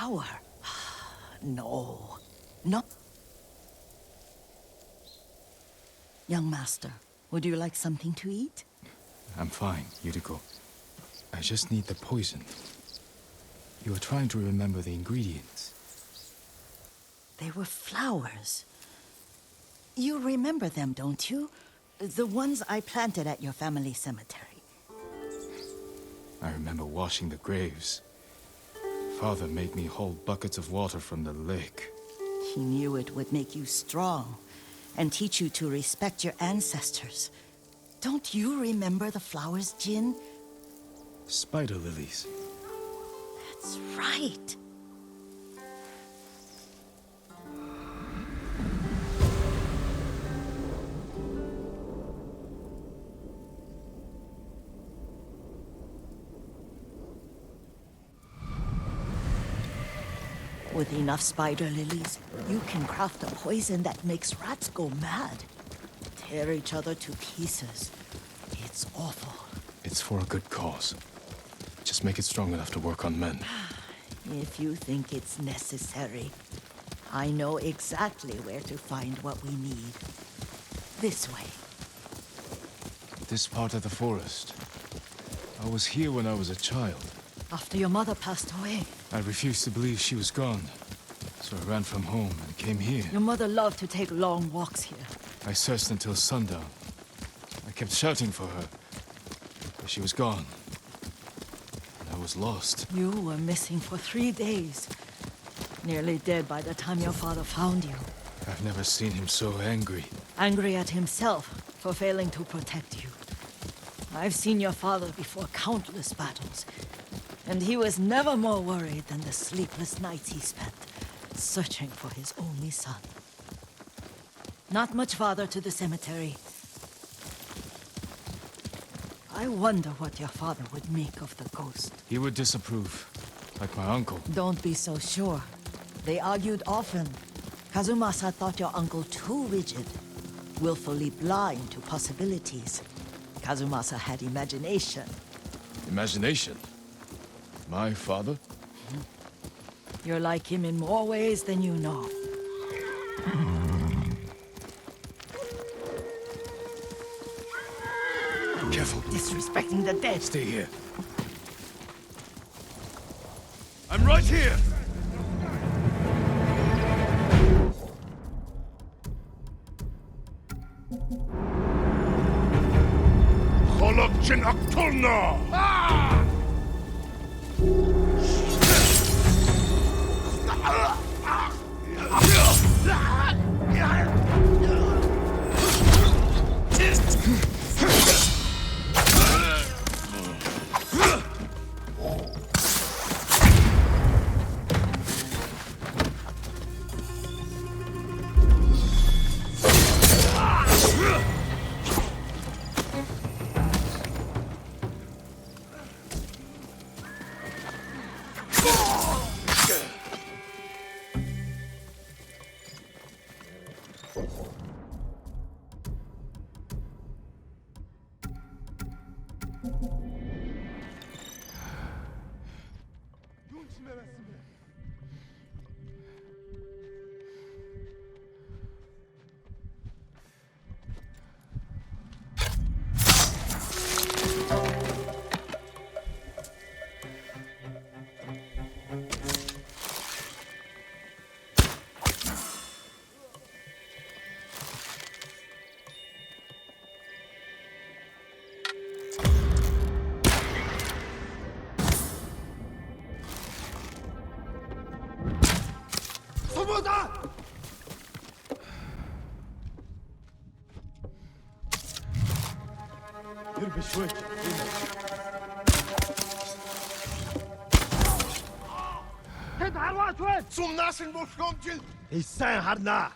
flower. No. No. Young master, would you like something to eat? I'm fine, Yuriko. I just need the poison. You were trying to remember the ingredients. They were flowers. You remember them, don't you? The ones I planted at your family cemetery. I remember washing the graves. Father made me hold buckets of water from the lake. He knew it would make you strong and teach you to respect your ancestors. Don't you remember the flowers, Jin? Spider lilies. That's right. With enough spider lilies, you can craft a poison that makes rats go mad. Tear each other to pieces. It's awful. It's for a good cause. Just make it strong enough to work on men. If you think it's necessary, I know exactly where to find what we need. This way. This part of the forest. I was here when I was a child. After your mother passed away. I refused to believe she was gone. So I ran from home and came here. Your mother loved to take long walks here. I searched until sundown. I kept shouting for her, but she was gone. And I was lost. You were missing for 3 days. Nearly dead by the time your father found you. I've never seen him so angry. Angry at himself for failing to protect you. I've seen your father before countless battles, and he was never more worried than the sleepless nights he spent searching for his only son. Not much farther to the cemetery. I wonder what your father would make of the ghost. He would disapprove, like my uncle. Don't be so sure. They argued often. Kazumasa thought your uncle too rigid, willfully blind to possibilities. Kazumasa had imagination. Imagination? My father? You're like him in more ways than you know. Careful. Disrespecting the dead. Stay here. I'm right here! Холокчин Актурно! يربي شوي تدعى الواسود سوم ناس المفرومجل هيسان هرنا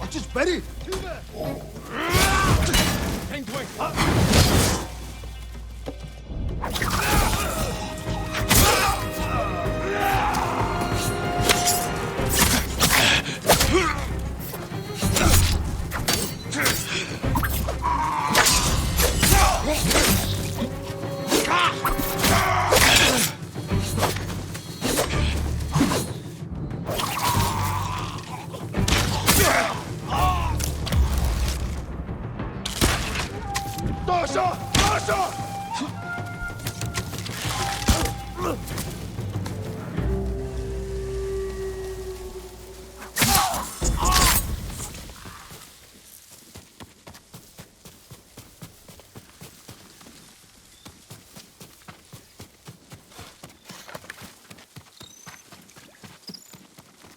Açış beri Dasha! Dasha!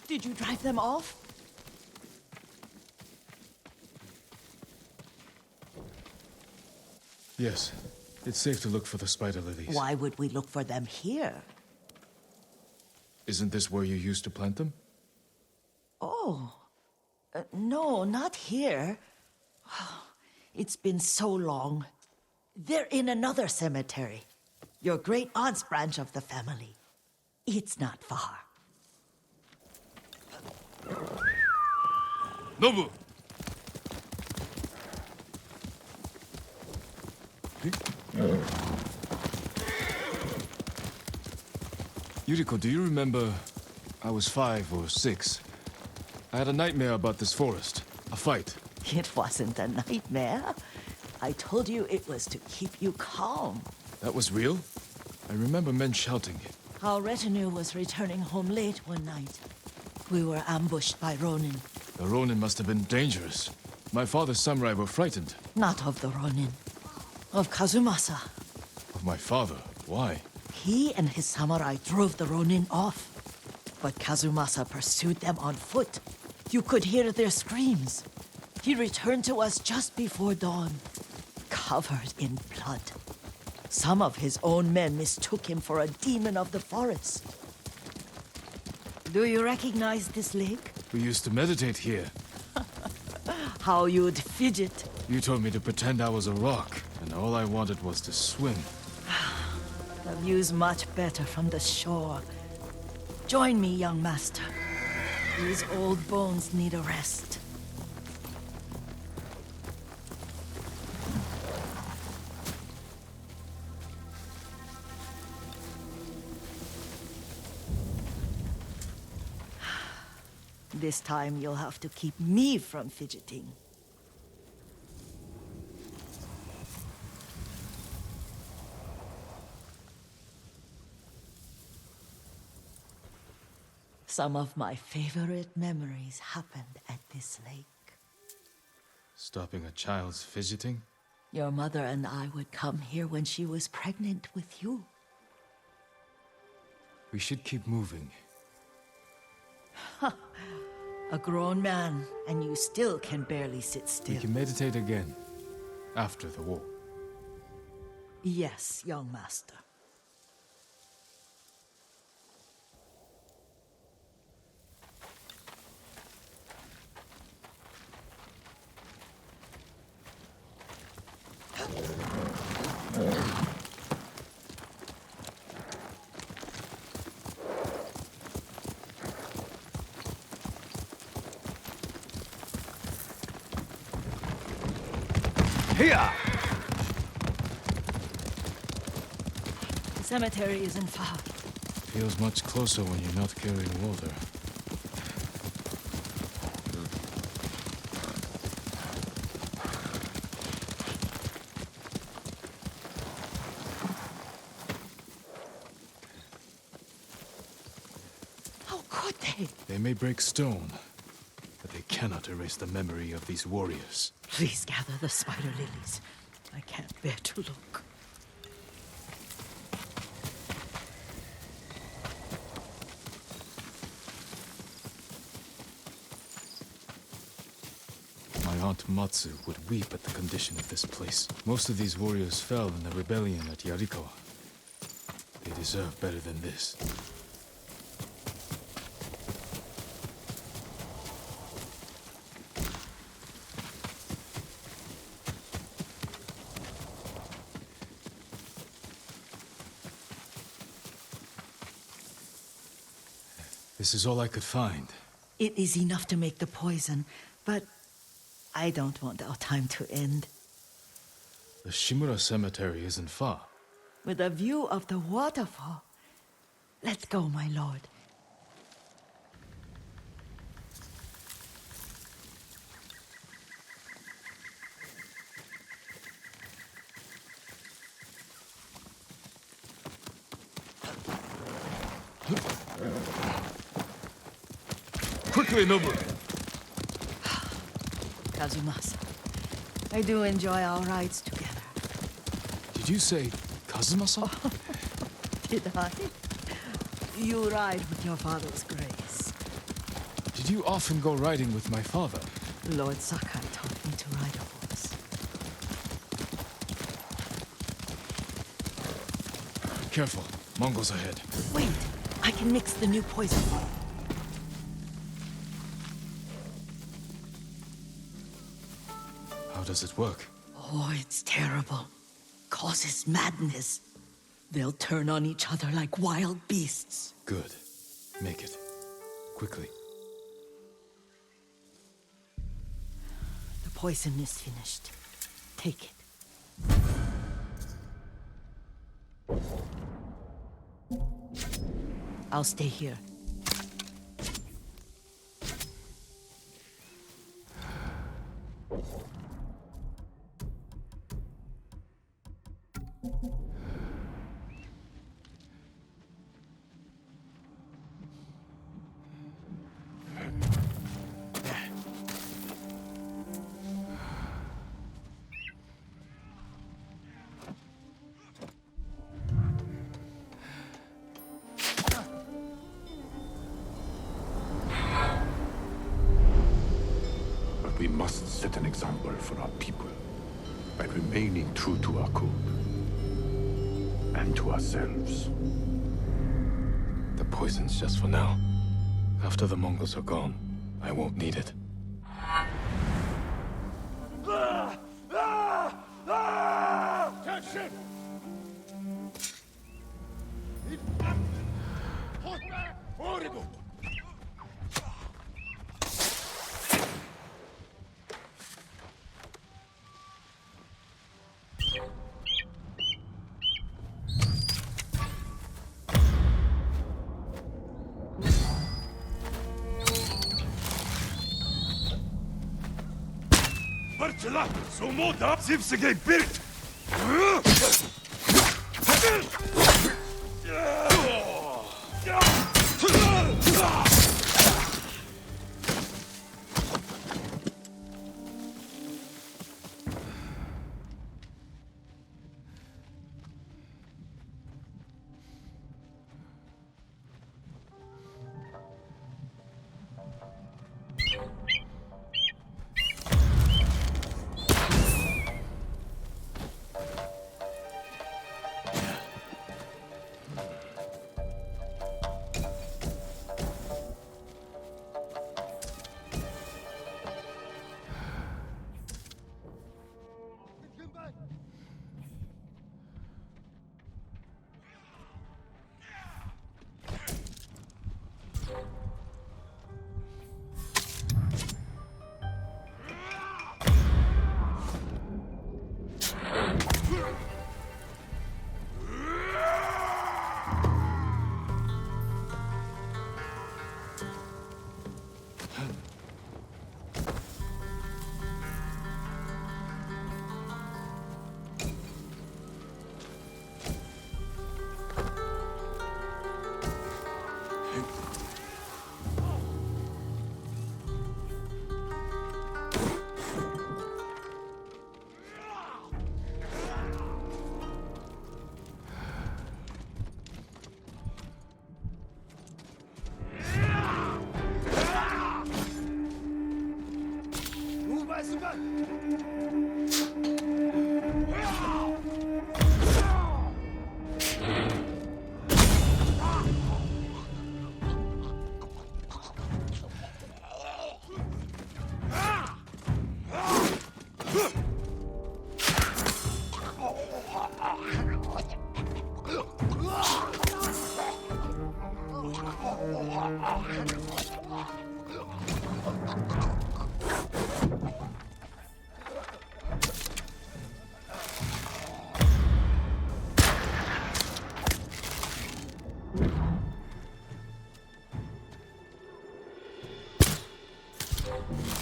Did you drive them off? Yes. It's safe to look for the spider lilies. Why would we look for them here? Isn't this where you used to plant them? Oh. No, not here. It's been so long. They're in another cemetery. Your great aunt's branch of the family. It's not far. Nobu! Yuriko, do you remember? I was 5 or 6. I had a nightmare about this forest. A fight. It wasn't a nightmare. I told you it was to keep you calm. That was real? I remember men shouting. Our retinue was returning home late one night. We were ambushed by Ronin. The Ronin must have been dangerous. My father's samurai were frightened. Not of the Ronin. Of Kazumasa. Of my father? Why? He and his samurai drove the Ronin off. But Kazumasa pursued them on foot. You could hear their screams. He returned to us just before dawn, covered in blood. Some of his own men mistook him for a demon of the forest. Do you recognize this lake? We used to meditate here. How you'd fidget. You told me to pretend I was a rock, and all I wanted was to swim. The view's much better from the shore. Join me, young master. These old bones need a rest. This time you'll have to keep me from fidgeting. Some of my favorite memories happened at this lake. Stopping a child's fidgeting? Your mother and I would come here when she was pregnant with you. We should keep moving. A grown man, and you still can barely sit We still. can meditate again. After the war. Yes, young master. Here! The cemetery isn't far. Feels much closer when you're not carrying water. How could they? They may break stone, but they cannot erase the memory of these warriors. Please gather the spider lilies. I can't bear to look. My aunt Matsu would weep at the condition of this place. Most of these warriors fell in the rebellion at Yarikawa. They deserve better than this. This is all I could find. It is enough to make the poison, but I don't want our time to end. The Shimura Cemetery isn't far. With a view of the waterfall. Let's go, my lord. Ikue Nobu. Kazumasa, I do enjoy our rides together. Did you say Kazuma-san? Did I? You ride with your father's grace. Did you often go riding with my father? Lord Sakai taught me to ride a horse. Careful. Mongols ahead. Wait, I can mix the new poison. How does it work? Oh, it's terrible. Causes madness. They'll turn on each other like wild beasts. Good. Make it. Quickly. The poison is finished. Take it. I'll stay here. We must set an example for our people by remaining true to our code and to ourselves. The poison's just for now. After the Mongols are gone, I won't need it. Attention! Horrible! Bartela, Somoda, Zipsige Birt!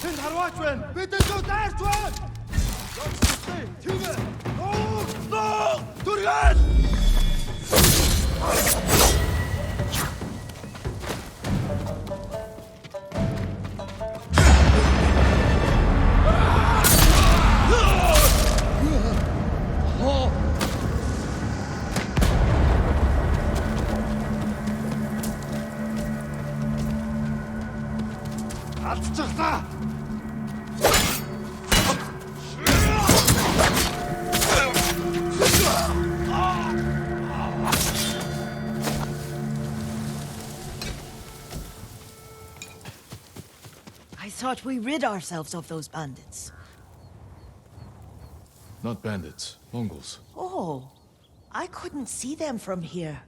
Тэнд харваач байна. Бид энэ даарч байна. Төвөө. Ноо! Дүргэл! Masa! I thought we rid ourselves of those bandits. Not bandits, Mongols. Oh, I couldn't see them from here.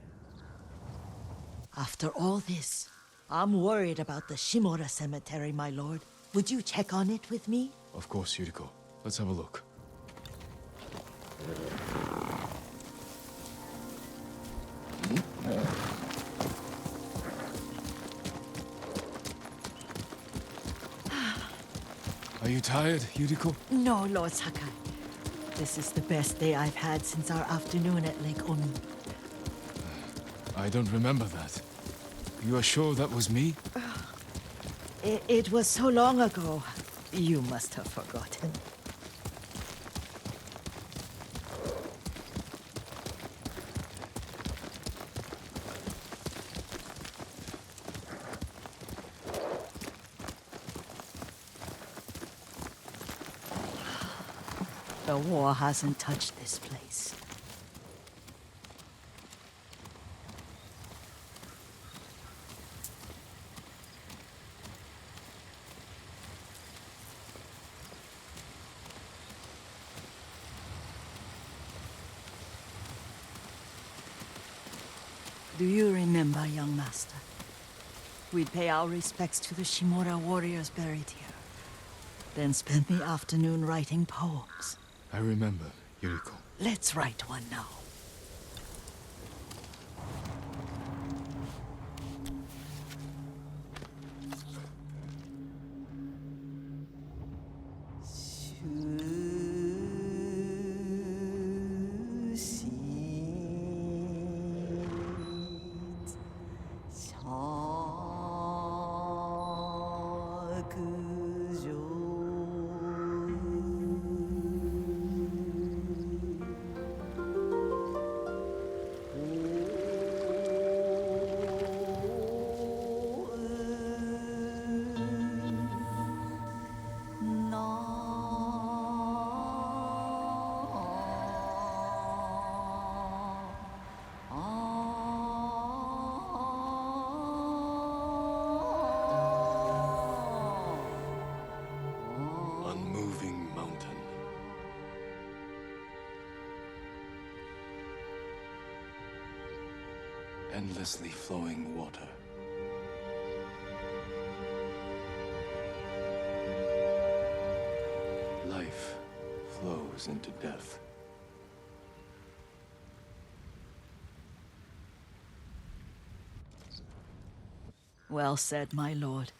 After all this, I'm worried about the Shimura cemetery, my lord. Would you check on it with me? Of course, Yuriko. Let's have a look. Are you tired, Yuriko? No, Lord Sakai. This is the best day I've had since our afternoon at Lake Oni. I don't remember that. You are sure that was me? It was so long ago. You must have forgotten. The war hasn't touched this place. Do you remember, young master? We'd pay our respects to the Shimura warriors buried here, then spend the afternoon writing poems. I remember, Yuriko. Let's write one now. Unmoving mountain. Endlessly flowing water. Life flows into death. Well said, my lord.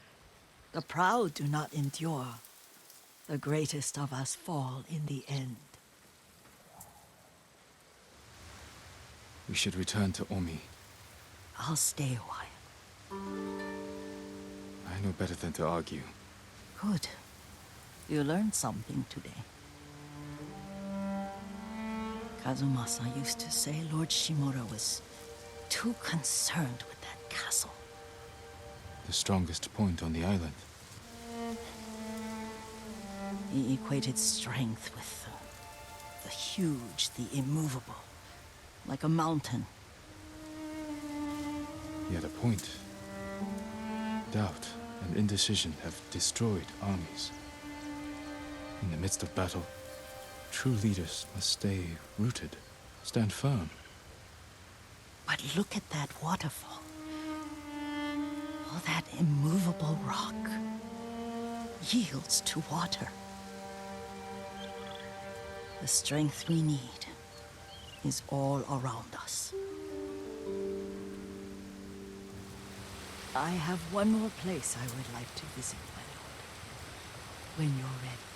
The proud do not endure. The greatest of us fall in the end. We should return to Omi. I'll stay a while. I know better than to argue. Good. You learned something today. Kazumasa used to say Lord Shimura was too concerned with that castle. The strongest point on the island. He equated strength with the huge, the immovable, like a mountain. He had a point. Doubt and indecision have destroyed armies. In the midst of battle, true leaders must stay rooted, stand firm. But look at that waterfall. All that immovable rock yields to water. The strength we need is all around us. I have one more place I would like to visit, my lord. When you're ready.